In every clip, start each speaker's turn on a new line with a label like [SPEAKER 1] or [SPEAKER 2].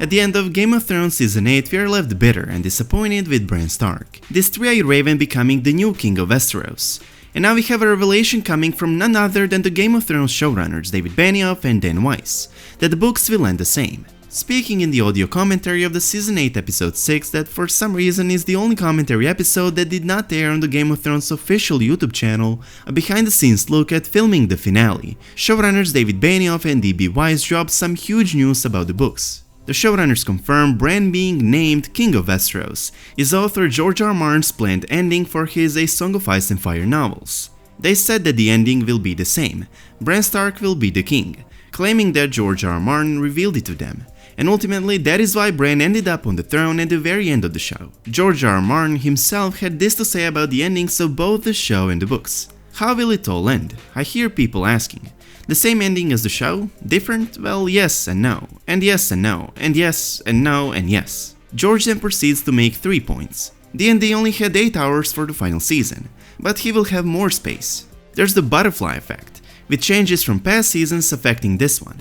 [SPEAKER 1] At the end of Game of Thrones Season 8, we are left bitter and disappointed with Bran Stark, this three-eyed raven becoming the new king of Westeros. And now we have a revelation coming from none other than the Game of Thrones showrunners David Benioff and D Weiss, that the books will end the same. Speaking in the audio commentary of the Season 8 Episode 6 that for some reason is the only commentary episode that did not air on the Game of Thrones official YouTube channel, a behind-the-scenes look at filming the finale, showrunners David Benioff and D Weiss dropped some huge news about the books. The showrunners confirmed Bran being named King of Westeros is author George R. R. Martin's planned ending for his A Song of Ice and Fire novels. They said that the ending will be the same, Bran Stark will be the king, claiming that George R. R. Martin revealed it to them. And ultimately that is why Bran ended up on the throne at the very end of the show. George R. R. Martin himself had this to say about the endings of both the show and the books. How will it all end? I hear people asking. The same ending as the show? Different? Well, yes and no, and yes and no, and yes and no and yes. George then proceeds to make 3 points. D&D only had 8 hours for the final season, but he will have more space. There's the butterfly effect, with changes from past seasons affecting this one.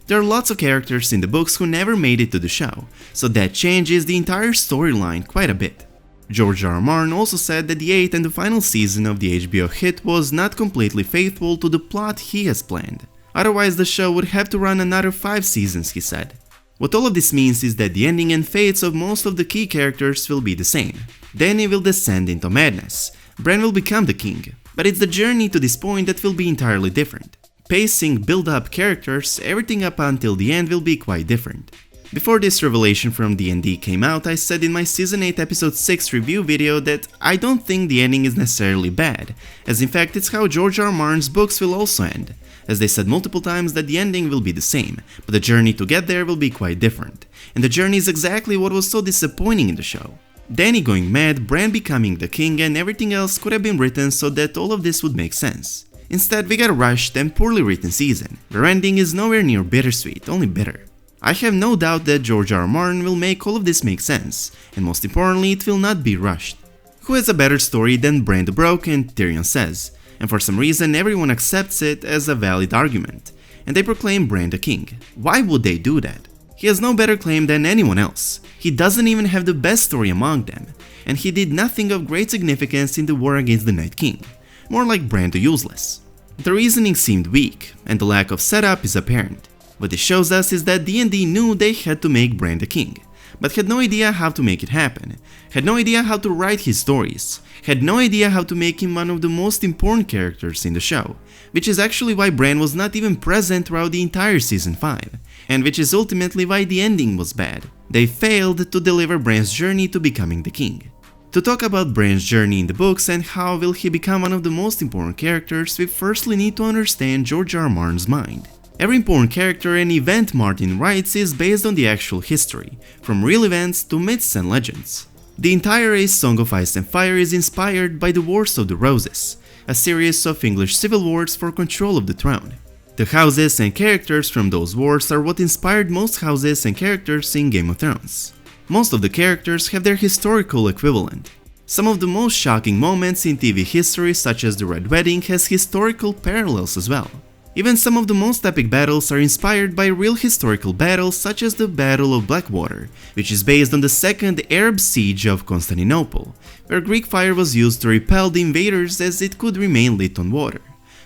[SPEAKER 1] There are lots of characters in the books who never made it to the show, so that changes the entire storyline quite a bit. George R. R. Martin also said that the 8th and the final season of the HBO hit was not completely faithful to the plot he has planned. Otherwise the show would have to run another 5 seasons, he said. What all of this means is that the ending and fates of most of the key characters will be the same. Dany will descend into madness, Bran will become the king, but it's the journey to this point that will be entirely different. Pacing, build-up characters, everything up until the end will be quite different. Before this revelation from D&D came out, I said in my Season 8 Episode 6 review video that I don't think the ending is necessarily bad, as in fact it's how George R. R. Martin's books will also end, as they said multiple times that the ending will be the same, but the journey to get there will be quite different, and the journey is exactly what was so disappointing in the show. Dany going mad, Bran becoming the king, and everything else could have been written so that all of this would make sense. Instead, we got a rushed and poorly written season, where ending is nowhere near bittersweet, only bitter. I have no doubt that George R. R. Martin will make all of this make sense, and most importantly, it will not be rushed. Who has a better story than Bran the Broken, Tyrion says, and for some reason everyone accepts it as a valid argument, and they proclaim Bran the king. Why would they do that? He has no better claim than anyone else, he doesn't even have the best story among them, and he did nothing of great significance in the war against the Night King, more like Bran the Useless. The reasoning seemed weak, and the lack of setup is apparent. What this shows us is that D&D knew they had to make Bran the king, but had no idea how to make it happen, had no idea how to write his stories, had no idea how to make him one of the most important characters in the show, which is actually why Bran was not even present throughout the entire Season 5, and which is ultimately why the ending was bad. They failed to deliver Bran's journey to becoming the king. To talk about Bran's journey in the books and how will he become one of the most important characters, we firstly need to understand George R. R. Martin's mind. Every important character and event Martin writes is based on the actual history, from real events to myths and legends. The entire A Song of Ice and Fire is inspired by the Wars of the Roses, a series of English civil wars for control of the throne. The houses and characters from those wars are what inspired most houses and characters in Game of Thrones. Most of the characters have their historical equivalent. Some of the most shocking moments in TV history, such as the Red Wedding, has historical parallels as well. Even some of the most epic battles are inspired by real historical battles, such as the Battle of Blackwater, which is based on the Second Arab Siege of Constantinople, where Greek fire was used to repel the invaders as it could remain lit on water,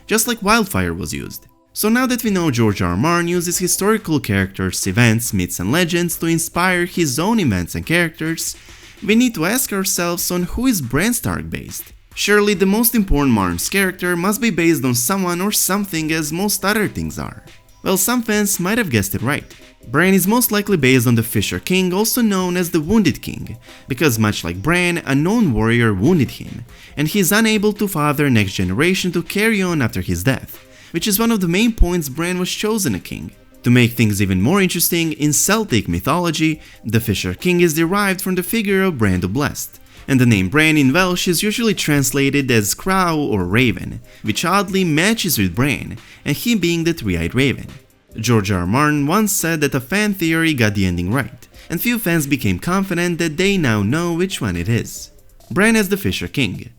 [SPEAKER 1] just like wildfire was used. So now that we know George R. R. Martin uses historical characters, events, myths and legends to inspire his own events and characters, we need to ask ourselves on who is Bran Stark based. Surely the most important Martin's character must be based on someone or something, as most other things are. Well, some fans might have guessed it right. Bran is most likely based on the Fisher King, also known as the Wounded King, because much like Bran, a known warrior wounded him, and he is unable to father next generation to carry on after his death, which is one of the main points Bran was chosen a king. To make things even more interesting, in Celtic mythology, the Fisher King is derived from the figure of Bran the Blessed, and the name Bran in Welsh is usually translated as crow or raven, which oddly matches with Bran, and he being the three-eyed raven. George R. R. Martin once said that a fan theory got the ending right, and few fans became confident that they now know which one it is. Bran as the Fisher King.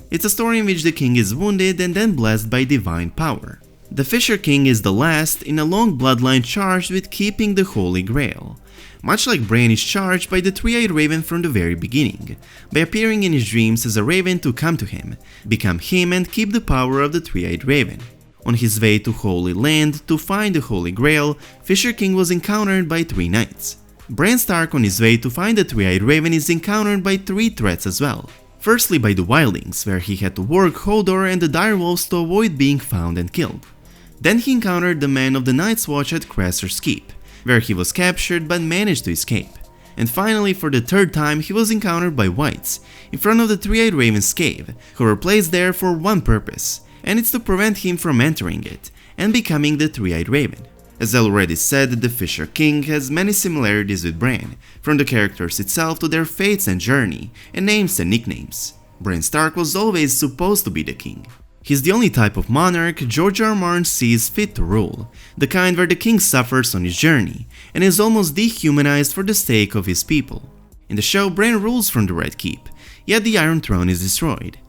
[SPEAKER 1] It's a story in which the king is wounded and then blessed by divine power. The Fisher King is the last in a long bloodline charged with keeping the Holy Grail. Much like Bran is charged by the three-eyed raven from the very beginning, by appearing in his dreams as a raven to come to him, become him and keep the power of the three-eyed raven. On his way to Holy Land to find the Holy Grail, Fisher King was encountered by 3 knights. Bran Stark on his way to find the three-eyed raven is encountered by 3 threats as well. Firstly by the Wildlings, where he had to work Hodor and the direwolves to avoid being found and killed. Then he encountered the men of the Night's Watch at Craster's Keep, where he was captured but managed to escape. And finally, for the 3rd time, he was encountered by Weiss, in front of the three-eyed raven's cave, who were placed there for one purpose, and it's to prevent him from entering it and becoming the three-eyed raven. As I already said, the Fisher King has many similarities with Bran, from the characters itself to their fates and journey, and names and nicknames. Bran Stark was always supposed to be the king. He's the only type of monarch George R. R. Martin sees fit to rule, the kind where the king suffers on his journey and is almost dehumanized for the sake of his people. In the show, Bran rules from the Red Keep, yet the Iron Throne is destroyed.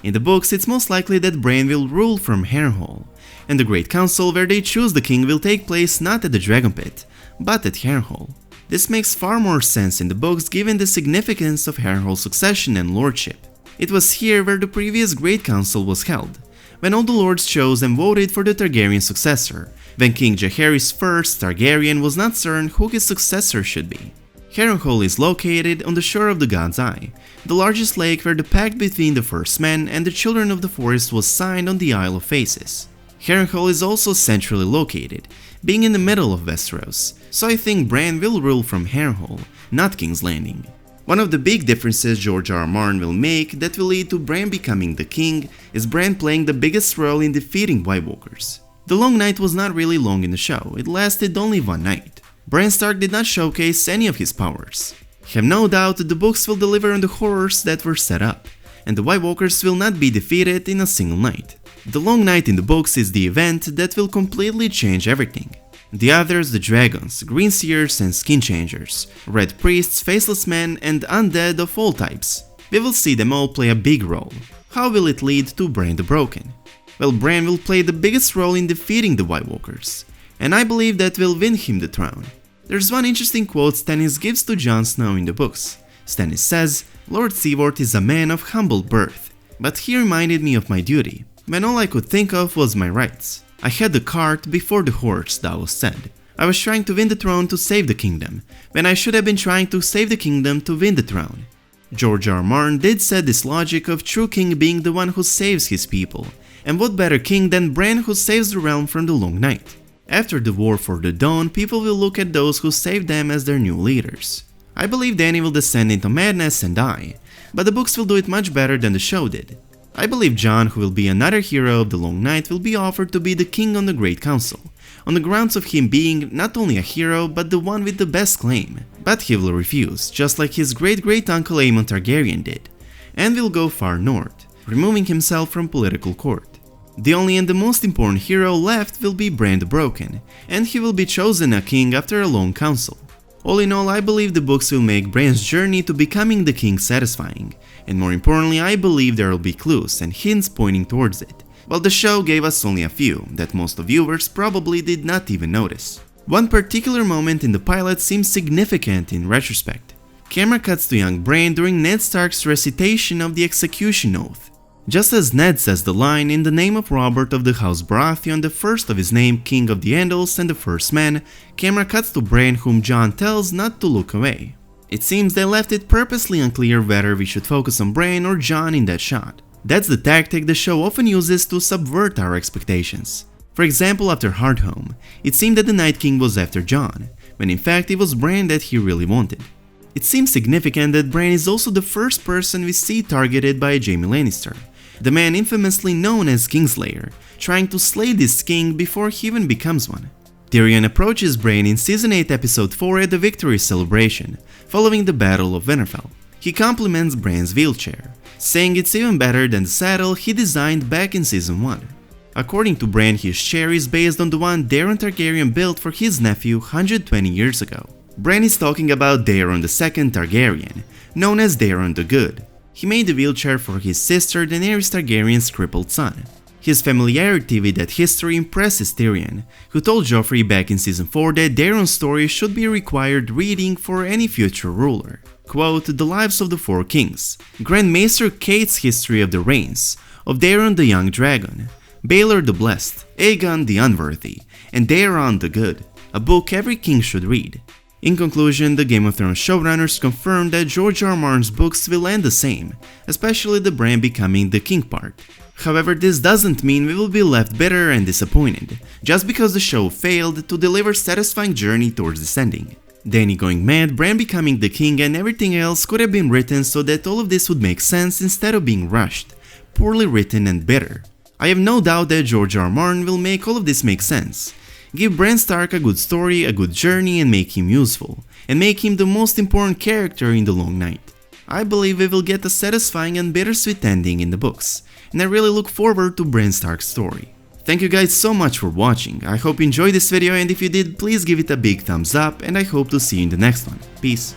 [SPEAKER 1] In the books, it's most likely that Bran will rule from Harrenhal, and the Great Council where they choose the king will take place not at the Dragon Pit, but at Harrenhal. This makes far more sense in the books given the significance of Harrenhal's succession and lordship. It was here where the previous Great Council was held, when all the lords chose and voted for the Targaryen successor, when King Jaehaerys I Targaryen was not certain who his successor should be. Harrenhal is located on the shore of the God's Eye, the largest lake where the pact between the First Men and the Children of the Forest was signed on the Isle of Faces. Harrenhal is also centrally located, being in the middle of Westeros, so I think Bran will rule from Harrenhal, not King's Landing. One of the big differences George R. R. Martin will make that will lead to Bran becoming the king is Bran playing the biggest role in defeating White Walkers. The Long Night was not really long in the show, it lasted only 1 night. Bran Stark did not showcase any of his powers. I have no doubt that the books will deliver on the horrors that were set up, and the White Walkers will not be defeated in a single night. The Long Night in the books is the event that will completely change everything. The others, the dragons, green seers and skin changers, red priests, faceless men and undead of all types. We will see them all play a big role. How will it lead to Bran the Broken? Well, Bran will play the biggest role in defeating the White Walkers, and I believe that will win him the throne. There's one interesting quote Stannis gives to Jon Snow in the books. Stannis says, "Lord Seaworth is a man of humble birth, but he reminded me of my duty, when all I could think of was my rights. I had the cart before the horse," Davos said. "I was trying to win the throne to save the kingdom, when I should have been trying to save the kingdom to win the throne." George R. R. Martin did set this logic of true king being the one who saves his people, and what better king than Bran who saves the realm from the Long Night? After the War for the Dawn, people will look at those who saved them as their new leaders. I believe Dany will descend into madness and die, but the books will do it much better than the show did. I believe Jon, who will be another hero of the Long Night, will be offered to be the king on the Great Council, on the grounds of him being not only a hero but the one with the best claim. But he will refuse, just like his great-great-uncle Aemon Targaryen did, and will go far north, removing himself from political court. The only and the most important hero left will be Bran the Broken, and he will be chosen a king after a long council. All in all, I believe the books will make Bran's journey to becoming the king satisfying, and more importantly, I believe there will be clues and hints pointing towards it, while the show gave us only a few that most of viewers probably did not even notice. One particular moment in the pilot seems significant in retrospect. Camera cuts to young Bran during Ned Stark's recitation of the execution oath. Just as Ned says the line "in the name of Robert of the House Baratheon, the first of his name, King of the Andals and the First Man," camera cuts to Bran, whom Jon tells not to look away. It seems they left it purposely unclear whether we should focus on Bran or Jon in that shot. That's the tactic the show often uses to subvert our expectations. For example, after Hardhome, it seemed that the Night King was after Jon, when in fact it was Bran that he really wanted. It seems significant that Bran is also the first person we see targeted by Jaime Lannister, the man infamously known as Kingslayer, trying to slay this king before he even becomes one. Tyrion approaches Bran in Season 8 Episode 4 at the victory celebration, following the Battle of Winterfell. He compliments Bran's wheelchair, saying it's even better than the saddle he designed back in Season 1. According to Bran, his chair is based on the one Daeron Targaryen built for his nephew 120 years ago. Bran is talking about Daeron II Targaryen, known as Daeron the Good. He made the wheelchair for his sister Daenerys Targaryen's crippled son. His familiarity with that history impresses Tyrion, who told Joffrey back in Season 4 that Daeron's story should be required reading for any future ruler. Quote, "The lives of the four kings, Grand Maester Kate's history of the reigns, of Daeron the young dragon, Baelor the blessed, Aegon the unworthy, and Daeron the good, a book every king should read." In conclusion, the Game of Thrones showrunners confirmed that George R. R. Martin's books will end the same, especially the Bran becoming the king part. However, this doesn't mean we will be left bitter and disappointed, just because the show failed to deliver satisfying journey towards this ending. Dany going mad, Bran becoming the king, and everything else could have been written so that all of this would make sense instead of being rushed, poorly written and bitter. I have no doubt that George R. R. Martin will make all of this make sense. Give Bran Stark a good story, a good journey, and make him useful, and make him the most important character in the Long Night. I believe we will get a satisfying and bittersweet ending in the books, and I really look forward to Bran Stark's story. Thank you guys so much for watching. I hope you enjoyed this video, and if you did, please give it a big thumbs up, and I hope to see you in the next one. Peace.